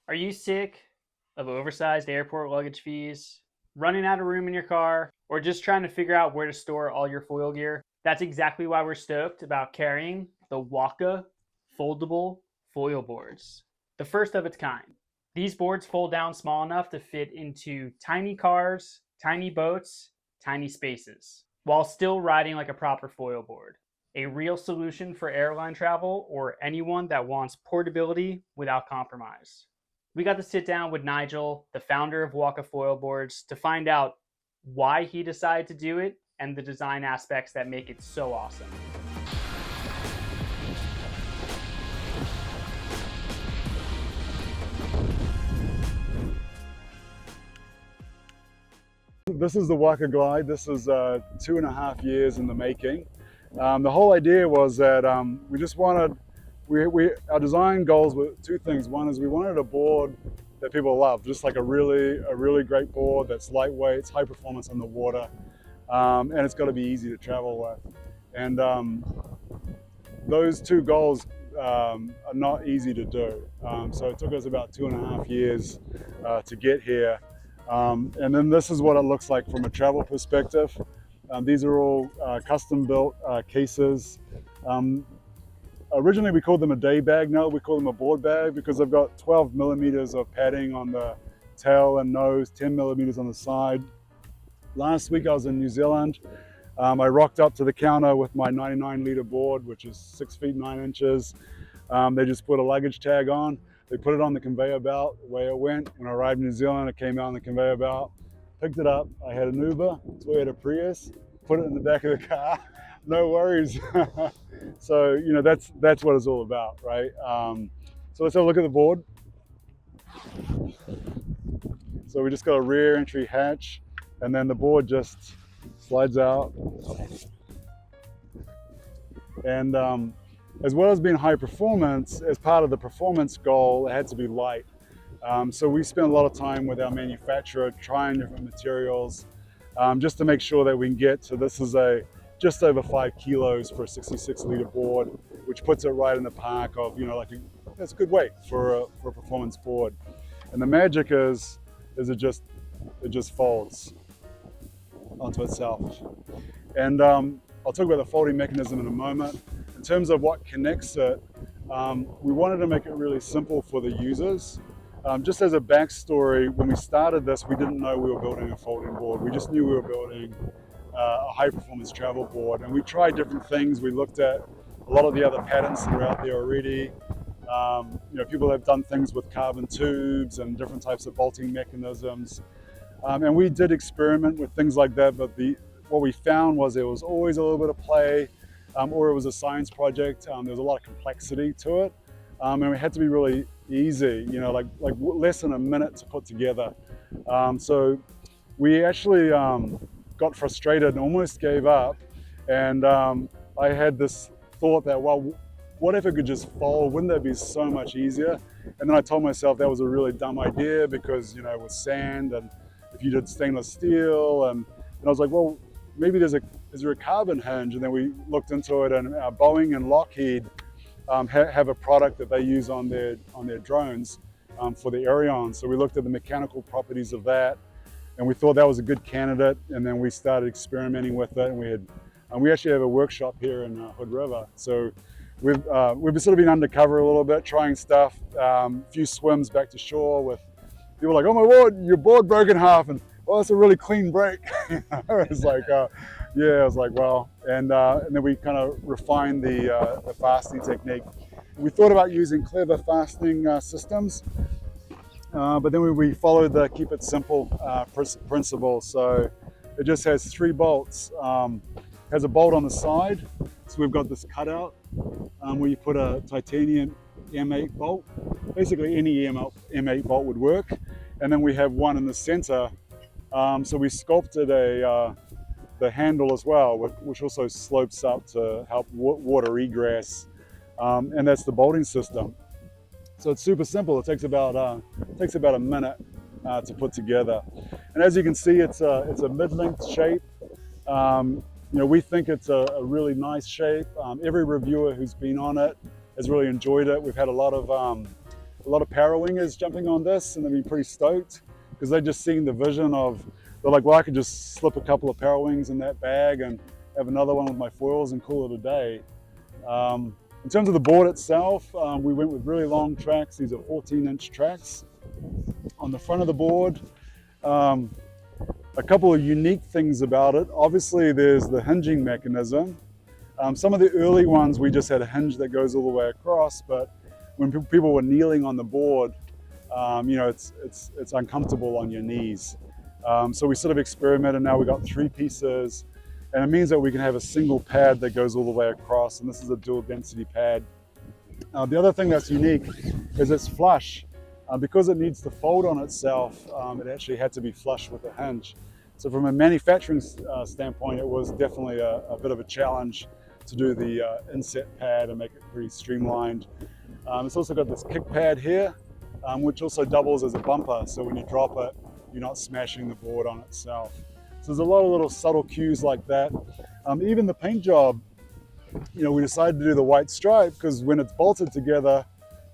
Are you sick of oversized airport luggage fees, running out of room in your car, or just trying to figure out where to store all your foil gear? That's exactly why we're stoked about carrying the Waka Foldable Foil Boards, the first of its kind. These boards fold down small enough to fit into tiny cars, tiny boats, tiny spaces, while still riding like a proper foil board. A real solution for airline travel or anyone that wants portability without compromise. We got to sit down with Nigel, the founder of Waka Foil Boards, to find out why he decided to do it and the design aspects that make it so awesome. This is the Waka Glide. This is 2.5 years in the making. The whole idea was that we just wanted, our design goals were two things. One is we wanted a board that people love, just like a really great board that's lightweight, it's high performance on the water, and it's got to be easy to travel with. And those two goals are not easy to do. So it took us about 2.5 years to get here. And then this is what it looks like from a travel perspective. These are all custom built cases. Originally we called them a day bag, now we call them a board bag because they've got 12 millimeters of padding on the tail and nose, 10 millimeters on the side. Last week I was in New Zealand. I rocked up to the counter with my 99-liter board, which is 6 feet 9 inches. They just put a luggage tag on. They put it on the conveyor belt, away it went. When I arrived in New Zealand, it came out on the conveyor belt, picked it up. I had an Uber, Toyota Prius, put it in the back of the car, no worries. So, you know, that's what it's all about, right? So let's have a look at the board. So we just got a rear entry hatch, and then the board just slides out. And as well as being high performance, as part of the performance goal, it had to be light. So we spent a lot of time with our manufacturer trying different materials just to make sure that we can get to, this is just over 5 kilos for a 66-liter board, which puts it right in the park of, you know, like that's a good weight for a performance board. And the magic is it just folds onto itself. And I'll talk about the folding mechanism in a moment. In terms of what connects it, we wanted to make it really simple for the users. Just as a backstory, when we started this, we didn't know we were building a folding board. We just knew we were building a high-performance travel board, and we tried different things. We looked at a lot of the other patterns that are out there already. You know, people have done things with carbon tubes and different types of bolting mechanisms, and we did experiment with things like that. But what we found was there was always a little bit of play, or it was a science project. There was a lot of complexity to it, and it had to be really easy. You know, like less than a minute to put together. So we actually got frustrated and almost gave up, and I had this thought that, well, what if it could just fold? Wouldn't that be so much easier? And then I told myself that was a really dumb idea because, you know, with sand, and if you did stainless steel, and I was like, well, maybe is there a carbon hinge? And then we looked into it, and Boeing and Lockheed have a product that they use on their drones for the Airline. So we looked at the mechanical properties of that, and we thought that was a good candidate, and then we started experimenting with it, and we actually have a workshop here in Hood River. So we've sort of been undercover a little bit, trying stuff, a few swims back to shore with people like, oh my word, your board broke in half, and well, that's a really clean break. It's like, yeah, I was like, well, and then we kind of refined the fastening technique. We thought about using clever fastening systems, but then we followed the keep it simple principle. So it just has 3 bolts. Has a bolt on the side, so we've got this cutout where you put a titanium M8 bolt. Basically any M8 bolt would work. And then we have one in the center. So we sculpted the handle as well, which also slopes up to help water egress. And that's the bolting system. So it's super simple. It takes about a minute to put together. And as you can see, it's a mid-length shape. You know, we think it's a really nice shape. Every reviewer who's been on it has really enjoyed it. We've had a lot of lot of para wingers jumping on this, and they've been pretty stoked because they're just seeing the vision of, they're like, well, I could just slip a couple of para wings in that bag and have another one with my foils and call it a day. In terms of the board itself, we went with really long tracks. These are 14-inch tracks. On the front of the board, a couple of unique things about it. Obviously, there's the hinging mechanism. Some of the early ones, we just had a hinge that goes all the way across, but when people were kneeling on the board, you know, it's uncomfortable on your knees. So we sort of experimented. Now we got 3 pieces, and it means that we can have a single pad that goes all the way across, and this is a dual density pad. The other thing that's unique is it's flush. Because it needs to fold on itself, it actually had to be flush with the hinge. So from a manufacturing standpoint, it was definitely a bit of a challenge to do the inset pad and make it pretty streamlined. It's also got this kick pad here, which also doubles as a bumper. So when you drop it, you're not smashing the board on itself. So there's a lot of little subtle cues like that. Even the paint job, you know, we decided to do the white stripe because when it's bolted together,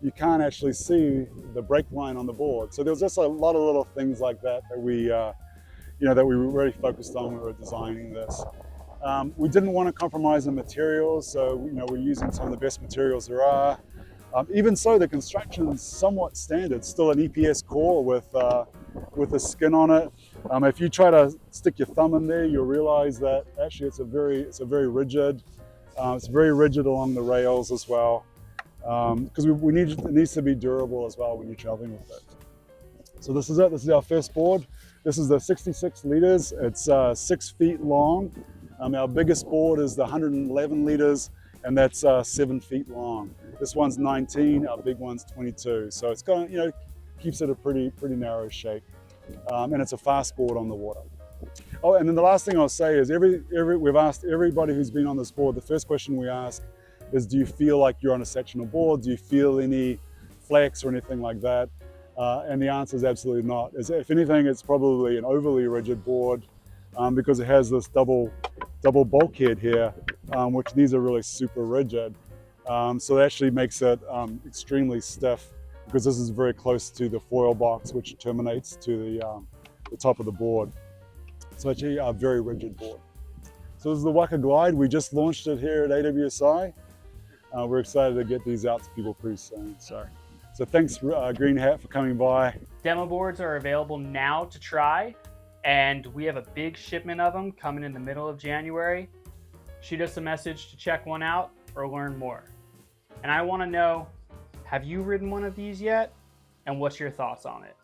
you can't actually see the break line on the board. So there was just a lot of little things like that that we, you know, that we were really focused on when we were designing this. We didn't want to compromise on materials, so you know, we're using some of the best materials there are. Even so, the construction is somewhat standard, still an EPS core with a skin on it. If you try to stick your thumb in there, you'll realize that actually it's very rigid. It's very rigid along the rails as well, because it needs to be durable as well when you're traveling with it. So this is it. This is our first board. This is the 66 liters. It's 6 feet long. Our biggest board is the 111 liters, and that's 7 feet long. This one's 19. Our big one's 22. So it's got, you know, keeps it a pretty narrow shape, and it's a fast board on the water. Oh, and then the last thing I'll say is we've asked everybody who's been on this board. The first question we ask is, do you feel like you're on a sectional board? Do you feel any flex or anything like that? And the answer is absolutely not. If anything, it's probably an overly rigid board because it has this double bulkhead here, which these are really super rigid. So it actually makes it extremely stiff because this is very close to the foil box, which terminates to the top of the board. So actually a very rigid board. So this is the Waka Glide. We just launched it here at AWSI. We're excited to get these out to people pretty soon. So thanks, Green Hat, for coming by. Demo boards are available now to try, and we have a big shipment of them coming in the middle of January. Shoot us a message to check one out or learn more. And I want to know, have you ridden one of these yet? And what's your thoughts on it?